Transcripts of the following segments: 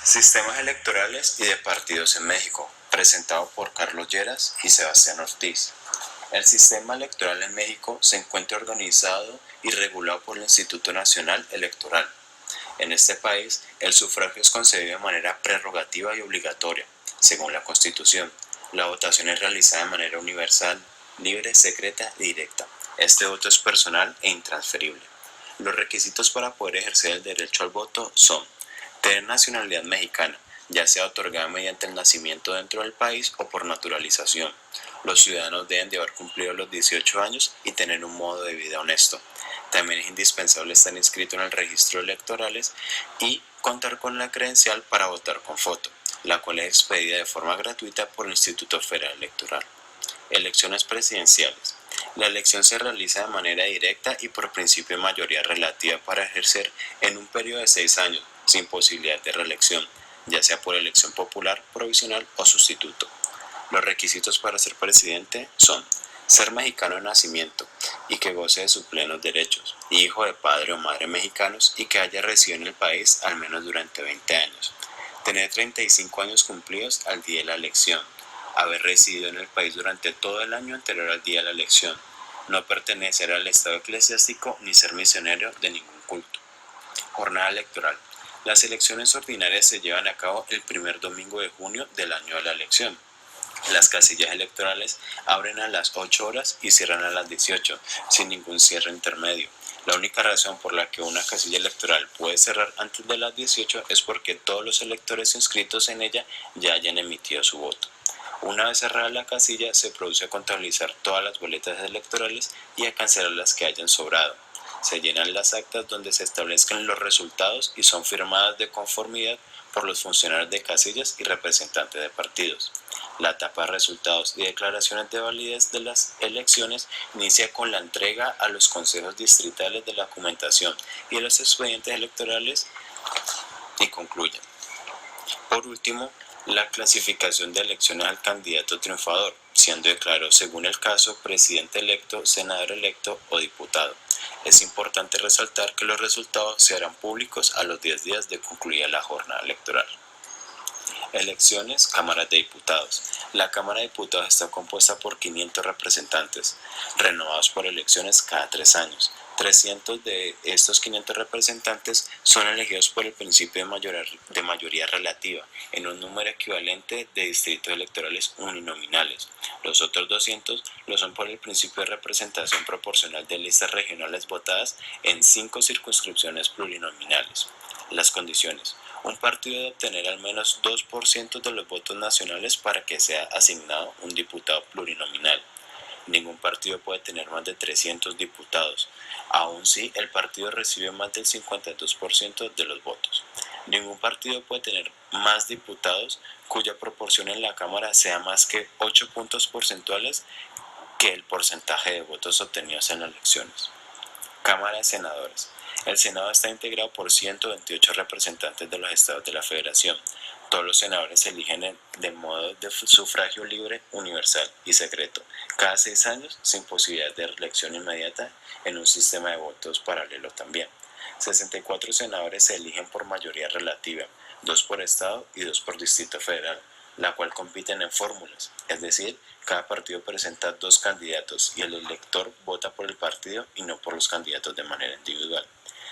Sistemas electorales y de partidos en México, presentado por Carlos Lleras y Sebastián Ortiz. El sistema electoral en México se encuentra organizado y regulado por el Instituto Nacional Electoral. En este país, el sufragio es concebido de manera prerrogativa y obligatoria, según la Constitución. La votación es realizada de manera universal, libre, secreta y directa. Este voto es personal e intransferible. Los requisitos para poder ejercer el derecho al voto son tener nacionalidad mexicana, ya sea otorgada mediante el nacimiento dentro del país o por naturalización. Los ciudadanos deben de haber cumplido los 18 años y tener un modo de vida honesto. También es indispensable estar inscrito en el registro de electorales y contar con la credencial para votar con foto, la cual es expedida de forma gratuita por el Instituto Federal Electoral. Elecciones presidenciales. La elección se realiza de manera directa y por principio de mayoría relativa para ejercer en un periodo de 6 años, sin posibilidad de reelección, ya sea por elección popular, provisional o sustituto. Los requisitos para ser presidente son ser mexicano de nacimiento y que goce de sus plenos derechos, hijo de padre o madre mexicanos y que haya residido en el país al menos durante 20 años, tener 35 años cumplidos al día de la elección, haber residido en el país durante todo el año anterior al día de la elección, no pertenecer al estado eclesiástico ni ser misionero de ningún culto. Jornada electoral. Las elecciones ordinarias se llevan a cabo el primer domingo de junio del año de la elección. Las casillas electorales abren a las 8 horas y cierran a las 18, sin ningún cierre intermedio. La única razón por la que una casilla electoral puede cerrar antes de las 18 es porque todos los electores inscritos en ella ya hayan emitido su voto. Una vez cerrada la casilla, se produce a contabilizar todas las boletas electorales y a cancelar las que hayan sobrado. Se llenan las actas donde se establezcan los resultados y son firmadas de conformidad por los funcionarios de casillas y representantes de partidos. La etapa de resultados y declaraciones de validez de las elecciones inicia con la entrega a los consejos distritales de la documentación y de los expedientes electorales y concluye. Por último, la clasificación de elecciones al candidato triunfador, siendo declarado según el caso presidente electo, senador electo o diputado. Es importante resaltar que los resultados se harán públicos a los 10 días de concluida la jornada electoral. Elecciones, cámaras de diputados. La Cámara de Diputados está compuesta por 500 representantes, renovados por elecciones cada 3 años. 300 de estos 500 representantes son elegidos por el principio de mayoría relativa, en un número equivalente de distritos electorales uninominales. Los otros 200 lo son por el principio de representación proporcional de listas regionales votadas en 5 circunscripciones plurinominales. Las condiciones. Un partido debe obtener al menos 2% de los votos nacionales para que sea asignado un diputado plurinominal. Ningún partido puede tener más de 300 diputados, aun si el partido recibe más del 52% de los votos. Ningún partido puede tener más diputados cuya proporción en la Cámara sea más que 8 puntos porcentuales que el porcentaje de votos obtenidos en las elecciones. Cámara de Senadores. El Senado está integrado por 128 representantes de los estados de la Federación. Todos los senadores se eligen de modo de sufragio libre, universal y secreto, cada 6 años, sin posibilidad de reelección inmediata, en un sistema de votos paralelo también. 64 senadores se eligen por mayoría relativa, 2 por estado y 2 por distrito federal, la cual compiten en fórmulas, es decir, cada partido presenta 2 candidatos y el elector vota por el partido y no por los candidatos de manera individual.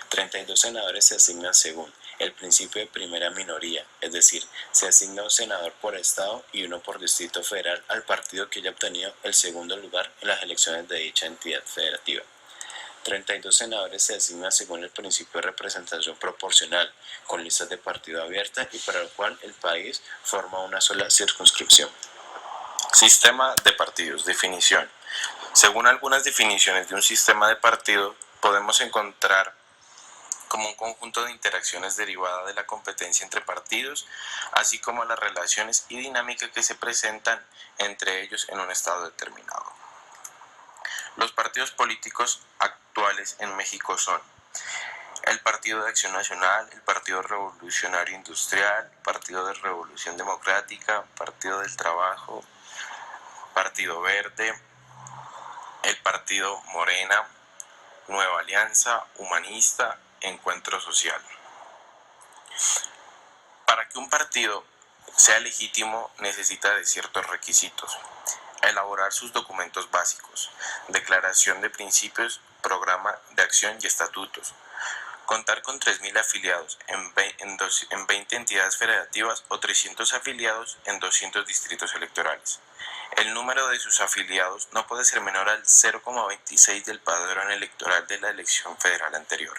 32 senadores se asignan según el principio de primera minoría, es decir, se asigna un senador por estado y uno por distrito federal al partido que haya obtenido el segundo lugar en las elecciones de dicha entidad federativa. 32 senadores se asignan según el principio de representación proporcional, con listas de partido abiertas y para lo cual el país forma una sola circunscripción. Sistema de partidos. Definición. Según algunas definiciones de un sistema de partido, podemos encontrar como un conjunto de interacciones derivadas de la competencia entre partidos, así como las relaciones y dinámicas que se presentan entre ellos en un estado determinado. Los partidos políticos actuales en México son el Partido de Acción Nacional, el Partido Revolucionario Industrial, Partido de Revolución Democrática, Partido del Trabajo, Partido Verde, el Partido Morena, Nueva Alianza, Humanista, Encuentro Social. Para Para que un partido sea legítimo necesita de ciertos requisitos: elaborar sus documentos básicos, declaración de principios, programa de acción y estatutos, contar con 3.000 afiliados en 20 entidades federativas o 300 afiliados en 200 distritos electorales. El número de sus afiliados no puede ser menor al 0,26 del padrón electoral de la elección federal anterior.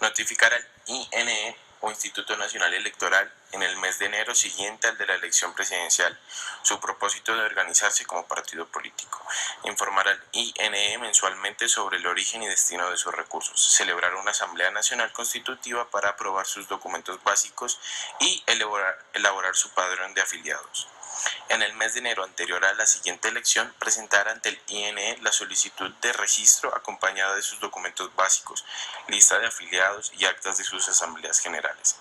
Notificar al INE o Instituto Nacional Electoral en el mes de enero siguiente al de la elección presidencial su propósito de organizarse como partido político. Informar al INE mensualmente sobre el origen y destino de sus recursos. Celebrar una Asamblea Nacional Constitutiva para aprobar sus documentos básicos y elaborar su padrón de afiliados. En el mes de enero anterior a la siguiente elección, presentar ante el INE la solicitud de registro acompañada de sus documentos básicos, lista de afiliados y actas de sus asambleas generales.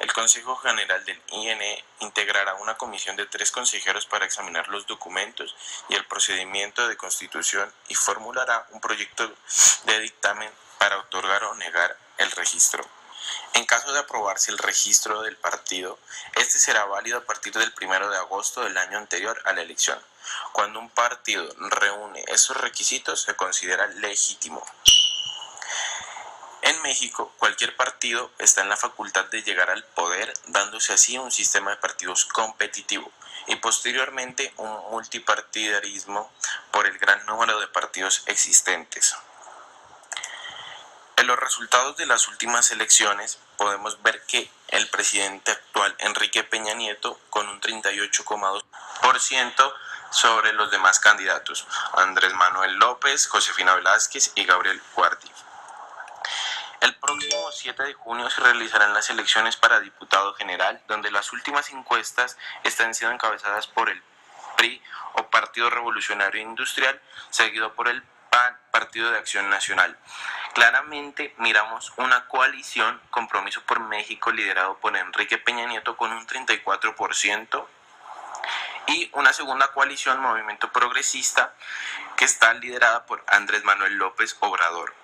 El Consejo General del INE integrará una comisión de 3 consejeros para examinar los documentos y el procedimiento de constitución y formulará un proyecto de dictamen para otorgar o negar el registro. En caso de aprobarse el registro del partido, este será válido a partir del 1 de agosto del año anterior a la elección. Cuando un partido reúne esos requisitos, se considera legítimo. En México, cualquier partido está en la facultad de llegar al poder, dándose así un sistema de partidos competitivo y posteriormente un multipartidarismo por el gran número de partidos existentes. En los resultados de las últimas elecciones podemos ver que el presidente actual, Enrique Peña Nieto, con un 38,2% sobre los demás candidatos, Andrés Manuel López, Josefina Velázquez y Gabriel Guardi. El próximo 7 de junio se realizarán las elecciones para diputado general, donde las últimas encuestas están siendo encabezadas por el PRI o Partido Revolucionario Industrial, seguido por el PAN, Partido de Acción Nacional. Claramente miramos una coalición, Compromiso por México, liderado por Enrique Peña Nieto con un 34%, y una segunda coalición, Movimiento Progresista, que está liderada por Andrés Manuel López Obrador.